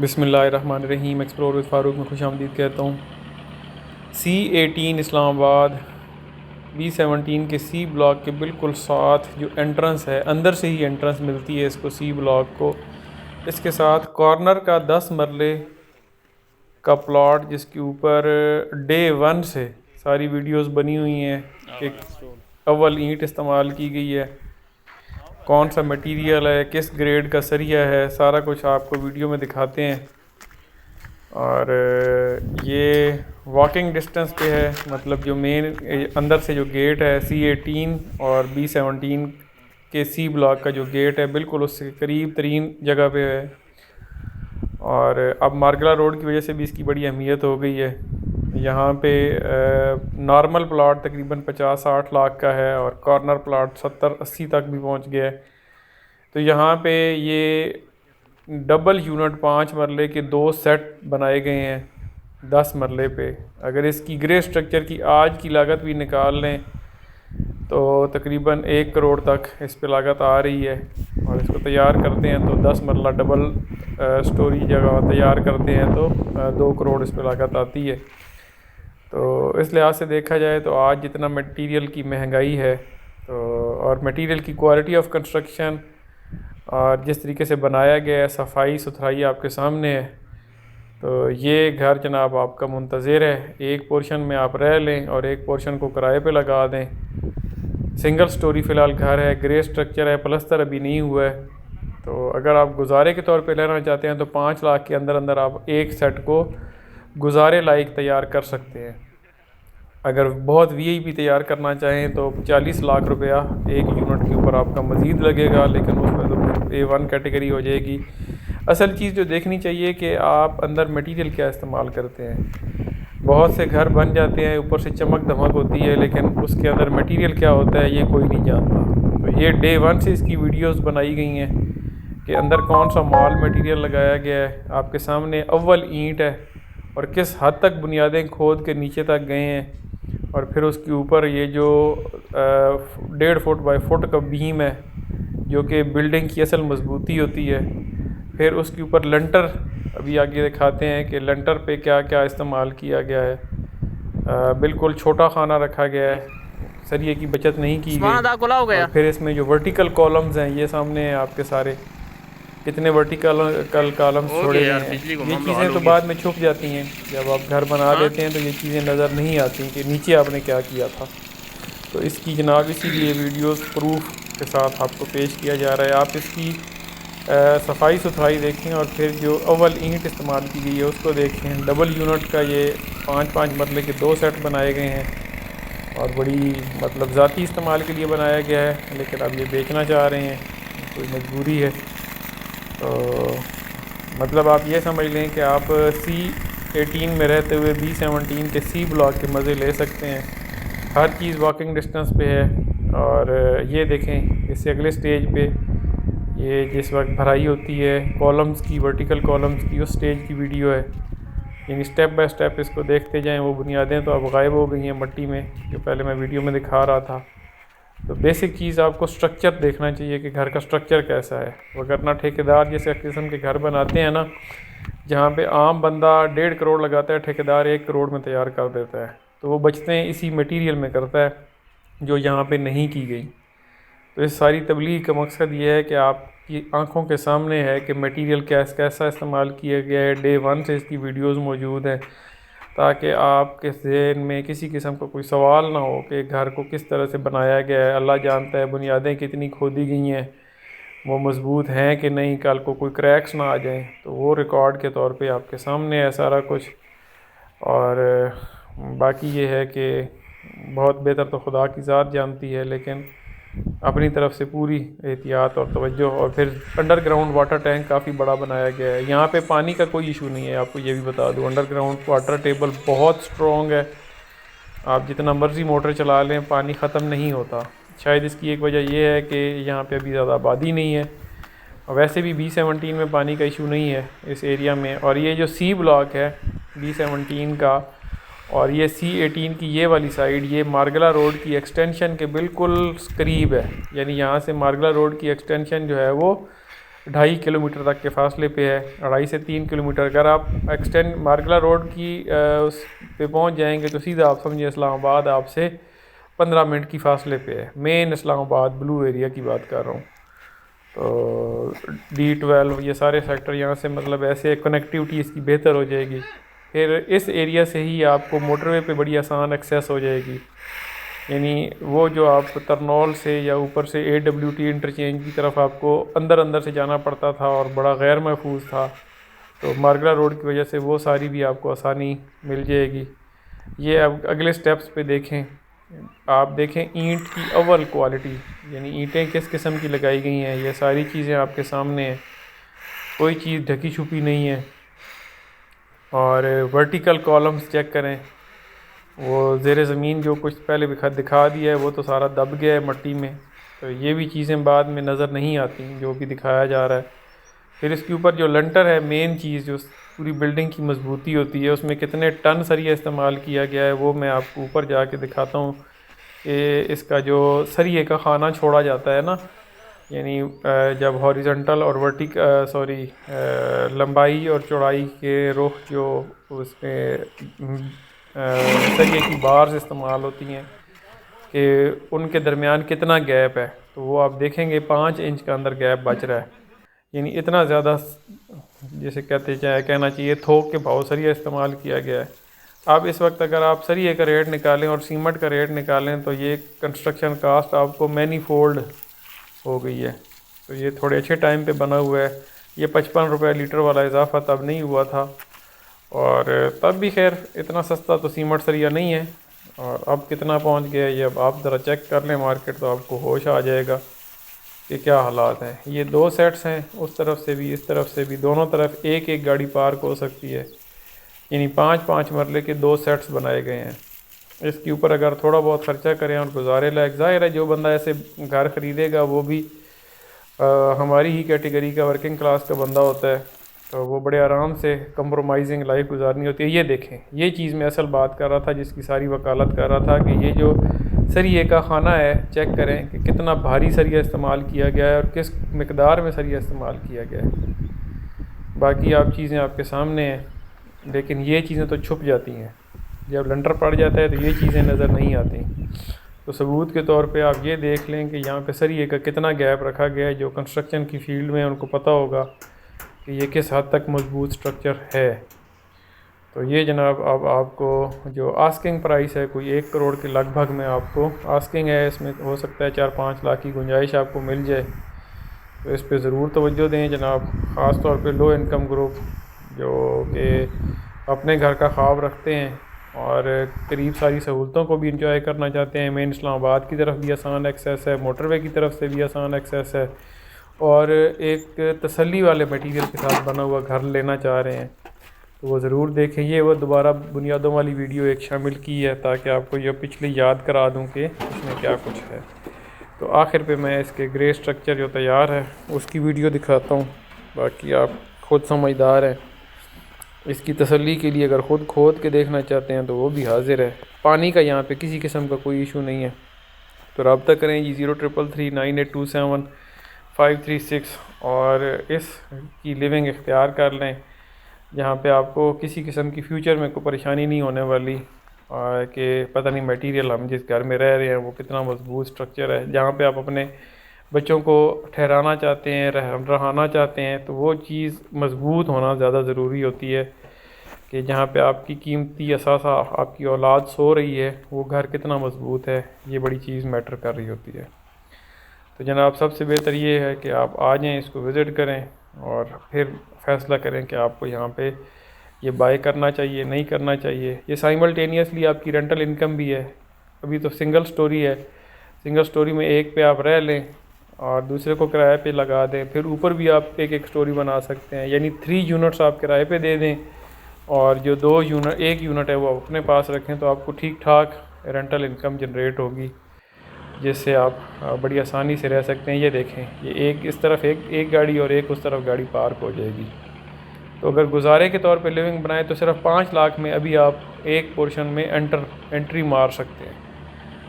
बिस्मिल्लाहिर्रहमानिर्रहीम। Explore with Farooq में खुश आमदीद कहता हूँ। C18 इस्लामाबाद B17 के C ब्लॉक के बिल्कुल साथ जो एंट्रेंस है, अंदर से ही एंट्रेंस मिलती है इसको C ब्लॉक को। इसके साथ कॉर्नर का 10 मरले का प्लॉट जिसके ऊपर डे 1 से सारी वीडियोस बनी हुई हैं कि अव्वल ईंट इस्तेमाल की गई है, कौन सा मटेरियल है, किस ग्रेड का सरिया है, सारा कुछ आपको वीडियो में दिखाते हैं। और ये वॉकिंग डिस्टेंस पे है, मतलब जो मेन अंदर से जो गेट है C18 और B17 के C ब्लॉक का जो गेट है बिल्कुल उससे करीब तरीन जगह पे है। और अब मार्गला रोड की वजह से भी इसकी बड़ी अहमियत हो गई है। यहाँ पे नॉर्मल प्लाट तकरीबन 50-60 लाख का है और कॉर्नर प्लाट 70-80 तक भी पहुँच गया है। तो यहाँ पे ये डबल यूनिट 5 मरले के 2 सेट बनाए गए हैं 10 मरले पे। अगर इसकी ग्रे स्ट्रक्चर की आज की लागत भी निकाल लें तो तकरीबन 1 करोड़ तक इस पे लागत आ रही है। और इसको तैयार करते हैं तो 10 मरला डबल स्टोरी जगह तैयार करते हैं तो 2 करोड़ इस पे लागत आती है। तो इस लिहाज से देखा जाए तो आज जितना मटेरियल की महंगाई है तो और मटेरियल की क्वालिटी ऑफ कंस्ट्रक्शन और जिस तरीके से बनाया गया है, सफाई सुथराई आपके सामने है। तो ये घर जनाब आपका मुंतज़िर है, एक पोर्शन में आप रह लें और एक पोर्शन को किराए पे लगा दें। सिंगल स्टोरी फ़िलहाल घर है, ग्रे स्ट्रक्चर है, प्लस्तर अभी नहीं हुआ है। तो अगर आप गुजारे के तौर पे लेना चाहते हैं तो 5 लाख के अंदर अंदर आप एक सेट को गुजारे लायक तैयार कर सकते हैं। अगर बहुत वीआईपी तैयार करना चाहें तो 40 लाख रुपया एक यूनिट के ऊपर आपका मज़ीद लगेगा, लेकिन उसमें तो फिर A1 कैटेगरी हो जाएगी। असल चीज़ जो देखनी चाहिए कि आप अंदर मटेरियल क्या इस्तेमाल करते हैं। बहुत से घर बन जाते हैं, ऊपर से चमक धमक होती है, लेकिन उसके अंदर मटेरियल क्या होता है ये कोई नहीं जानता। तो ये डे 1 से इसकी वीडियोस बनाई गई हैं कि अंदर कौन सा माल मटेरियल लगाया गया है। आपके सामने अव्वल ईंट है और किस हद तक बुनियादें खोद के नीचे तक गए हैं। और फिर उसके ऊपर ये जो 1.5 फुट बाई फुट का बीम है जो कि बिल्डिंग की असल मजबूती होती है। फिर उसके ऊपर लंटर अभी आगे दिखाते हैं कि लंटर पे क्या क्या इस्तेमाल किया गया है। बिल्कुल छोटा खाना रखा गया है, सरिये की बचत नहीं की गई। और फिर इसमें जो वर्टिकल कॉलम्स हैं ये सामने हैं आपके सारे, कितने वर्टिकल कॉलम्स छोड़े गए हैं। ये चीज़ें तो बाद में छुप जाती हैं, जब आप घर बना लेते हैं तो ये चीज़ें नज़र नहीं आती कि नीचे आपने क्या किया था। तो इसकी जनाब इसीलिए वीडियोस प्रूफ के साथ आपको पेश किया जा रहा है। आप इसकी सफाई सुथराई देखें और फिर जो अव्वल ईंट इस्तेमाल की गई है उसको देखें। डबल यूनिट का ये 5-5 मरले के 2 सेट बनाए गए हैं और बड़ी मतलब ज़ाती इस्तेमाल के लिए बनाया गया है, लेकिन अब ये बेचना चाह रहे हैं, कोई मजबूरी है। तो मतलब आप ये समझ लें कि आप C18 में रहते हुए B17 के C ब्लॉक के मज़े ले सकते हैं। हर चीज़ वॉकिंग डिस्टेंस पे है। और ये देखें इससे अगले स्टेज पे ये जिस वक्त भराई होती है कॉलम्स की, वर्टिकल कॉलम्स की, उस स्टेज की वीडियो है। यानी स्टेप बाय स्टेप इसको देखते जाएं। वो बुनियादें तो अब गायब हो गई हैं मट्टी में, जो पहले मैं वीडियो में दिखा रहा था। तो बेसिक चीज़ आपको स्ट्रक्चर देखना चाहिए कि घर का स्ट्रक्चर कैसा है। वरना ठेकेदार जैसे किस्म के घर बनाते हैं ना, जहाँ पे आम बंदा 1.5 करोड़ लगाता है, ठेकेदार 1 करोड़ में तैयार कर देता है। तो वो बचते हैं इसी मटेरियल में करता है जो यहाँ पे नहीं की गई। तो इस सारी तबलीग का मकसद ये है कि आपकी आंखों के सामने है कि मटेरियल कैसा इस्तेमाल किया गया है। डे 1 से इसकी वीडियोस मौजूद हैं ताकि आपके ज़हन में किसी किस्म का कोई सवाल ना हो कि घर को किस तरह से बनाया गया है। अल्लाह जानता है बुनियादें कितनी खोदी गई हैं, वो मज़बूत हैं कि नहीं, कल को कोई क्रैक्स ना आ जाएं। तो वो रिकॉर्ड के तौर पे आपके सामने है सारा कुछ। और बाकी ये है कि बहुत बेहतर तो खुदा की ज़ात जानती है, लेकिन अपनी तरफ से पूरी एहतियात और तवज्जो। और फिर अंडरग्राउंड वाटर टैंक काफ़ी बड़ा बनाया गया है। यहाँ पे पानी का कोई इशू नहीं है, आपको ये भी बता दूँ। अंडरग्राउंड वाटर टेबल बहुत स्ट्रॉन्ग है, आप जितना मर्ज़ी मोटर चला लें पानी ख़त्म नहीं होता। शायद इसकी एक वजह यह है कि यहाँ पे अभी ज़्यादा आबादी नहीं है, और वैसे भी B17 में पानी का इशू नहीं है इस एरिया में। और ये जो C ब्लॉक है B17 का और ये C18 की ये वाली साइड, ये मार्गला रोड की एक्सटेंशन के बिल्कुल करीब है। यानी यहाँ से मार्गला रोड की एक्सटेंशन जो है वो 2.5 किलोमीटर तक के फासले पे है, 2.5 से 3 किलोमीटर। अगर आप एक्सटेंड मार्गला रोड की उस पे पहुंच जाएंगे तो सीधा आप समझिए इस्लामाबाद आपसे 15 मिनट की फासले पे है। मेन इस्लामाबाद ब्लू एरिया की बात कर रहा हूँ। तो D12 ये सारे सेक्टर यहाँ से मतलब ऐसे कनेक्टिविटी इसकी बेहतर हो जाएगी। फिर इस एरिया से ही आपको मोटरवे पे बड़ी आसान एक्सेस हो जाएगी। यानी वो जो आप तरनौल से या ऊपर से AWT इंटरचेंज की तरफ आपको अंदर अंदर से जाना पड़ता था और बड़ा गैर महफूज था, तो मार्गला रोड की वजह से वो सारी भी आपको आसानी मिल जाएगी। ये अब अगले स्टेप्स पे देखें, आप देखें ईंट की अव्वल क्वालिटी, यानी ईंटें किस किस्म की लगाई गई हैं, ये सारी चीज़ें आपके सामने हैं, कोई चीज़ ढकी छुपी नहीं है। और वर्टिकल कॉलम्स चेक करें, वो ज़ेर ज़मीन जो कुछ पहले दिखा दिया है वो तो सारा दब गया है मट्टी में, तो ये भी चीज़ें बाद में नज़र नहीं आती जो भी दिखाया जा रहा है। फिर इसके ऊपर जो लंटर है, मेन चीज़ जो पूरी बिल्डिंग की मजबूती होती है, उसमें कितने टन सरिया इस्तेमाल किया गया है वो मैं आपको ऊपर जाके दिखाता हूँ। कि इसका जो सरिये का खाना छोड़ा जाता है ना, यानी जब हॉरिजॉन्टल और लंबाई और चौड़ाई के रुख जो उसमें सरिये की बार्स इस्तेमाल होती हैं कि उनके दरमियान कितना गैप है, तो वो आप देखेंगे 5 इंच का अंदर गैप बच रहा है। यानी इतना ज़्यादा जैसे कहना चाहिए थोक के भाव सरिया इस्तेमाल किया गया है। अब इस वक्त अगर आप सरिये का रेट निकालें और सीमेंट का रेट निकालें तो ये कंस्ट्रक्शन कास्ट आपको मैनी फोल्ड हो गई है। तो ये थोड़े अच्छे टाइम पे बना हुआ है। ये 55 रुपये लीटर वाला इजाफा तब नहीं हुआ था, और तब भी खैर इतना सस्ता तो सीमेंट सरिया नहीं है। और अब कितना पहुंच गया है ये अब आप ज़रा चेक कर लें मार्केट, तो आपको होश आ जाएगा कि क्या हालात हैं। ये 2 सेट्स हैं, उस तरफ से भी इस तरफ से भी, दोनों तरफ एक एक गाड़ी पार्क हो सकती है। यानी 5-5 मरले के 2 सेट्स बनाए गए हैं। इसके ऊपर अगर थोड़ा बहुत ख़र्चा करें और गुजारे लायक, ज़ाहिर है जो बंदा ऐसे घर ख़रीदेगा वो भी हमारी ही कैटेगरी का वर्किंग क्लास का बंदा होता है, तो वो बड़े आराम से कंप्रोमाइजिंग लाइफ गुजारनी होती है। ये देखें, ये चीज़ मैं असल बात कर रहा था, जिसकी सारी वकालत कर रहा था कि ये जो सरिये का खाना है, चेक करें कि कितना भारी सरिया इस्तेमाल किया गया है और किस मकदार में सरिया इस्तेमाल किया गया है। बाकी आप चीज़ें आपके सामने हैं, लेकिन ये चीज़ें तो छुप जाती हैं। जब लंटर पड़ जाता है तो ये चीज़ें नज़र नहीं आती। तो सबूत के तौर पे आप ये देख लें कि यहाँ पे सरिये का कितना गैप रखा गया है। जो कंस्ट्रक्शन की फील्ड में उनको पता होगा कि ये किस हद तक मजबूत स्ट्रक्चर है। तो ये जनाब अब आपको जो आस्किंग प्राइस है कोई 1 करोड़ के लगभग में आपको आस्किंग है, इसमें हो सकता है 4-5 लाख की गुंजाइश आपको मिल जाए। तो इस पे ज़रूर तवज्जो दें जनाब, ख़ास तौर पे लो इनकम ग्रुप जो कि अपने घर का ख्वाब रखते हैं और करीब सारी सहूलतों को भी इंजॉय करना चाहते हैं। मेन इस्लामाबाद की तरफ भी आसान एक्सेस है, मोटरवे की तरफ से भी आसान एक्सेस है, और एक तसल्ली वाले मटीरियल के साथ बना हुआ घर लेना चाह रहे हैं तो वो ज़रूर देखें। ये वो दोबारा बुनियादों वाली वीडियो एक शामिल की है ताकि आपको ये पिछली याद करा दूं कि इसमें क्या कुछ है। तो आखिर पे मैं इसके ग्रे स्ट्रक्चर जो तैयार है उसकी वीडियो दिखाता हूँ। बाकी आप ख़ुद समझदार हैं, इसकी तसल्ली के लिए अगर ख़ुद खोद के देखना चाहते हैं तो वो भी हाजिर है। पानी का यहाँ पे किसी किस्म का कोई इशू नहीं है। तो रब्ता करें जी 03339827 और इसकी लिविंग इख्तियार कर लें, जहाँ पे आपको किसी किस्म की फ़्यूचर में कोई परेशानी नहीं होने वाली कि पता नहीं मटेरियल हम जिस घर में रह रहे हैं वो कितना मजबूत स्ट्रक्चर है। जहाँ पे आप अपने बच्चों को ठहराना चाहते हैं, रहाना चाहते हैं, तो वो चीज़ मजबूत होना ज़्यादा ज़रूरी होती है कि जहाँ पे आपकी कीमती असासा आपकी औलाद सो रही है वो घर कितना मजबूत है, ये बड़ी चीज़ मैटर कर रही होती है। तो जनाब सबसे बेहतर ये है कि आप आ जाएँ, इसको विज़िट करें और फिर फ़ैसला करें कि आपको यहाँ पे ये बाय करना चाहिए नहीं करना चाहिए। ये साइमल्टेनियसली आपकी रेंटल इनकम भी है। अभी तो सिंगल स्टोरी है, सिंगल स्टोरी में एक पे आप रह लें और दूसरे को किराए पे लगा दें, फिर ऊपर भी आप एक स्टोरी बना सकते हैं। यानी 3 यूनिट्स आप किराए पे दे दें और जो 1 यूनिट है वो अपने पास रखें, तो आपको ठीक ठाक रेंटल इनकम जनरेट होगी जिससे आप बड़ी आसानी से रह सकते हैं। ये देखें, ये एक इस तरफ एक गाड़ी और एक उस तरफ गाड़ी पार्क हो जाएगी। तो अगर गुजारे के तौर पे लिविंग बनाए तो सिर्फ 5 लाख में अभी आप एक पोर्शन में एंट्री मार सकते हैं।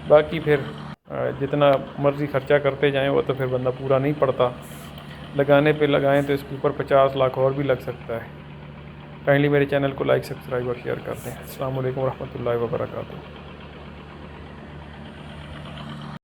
बाकी फिर जितना मर्ज़ी ख़र्चा करते जाएं वो तो फिर बंदा पूरा नहीं पड़ता। लगाने पे लगाएं तो इसके ऊपर 50 लाख और भी लग सकता है। काइंडली मेरे चैनल को लाइक, सब्सक्राइब और शेयर कर दें। अस्सलाम वालेकुम रहमतुल्लाहि व बरकातुहू।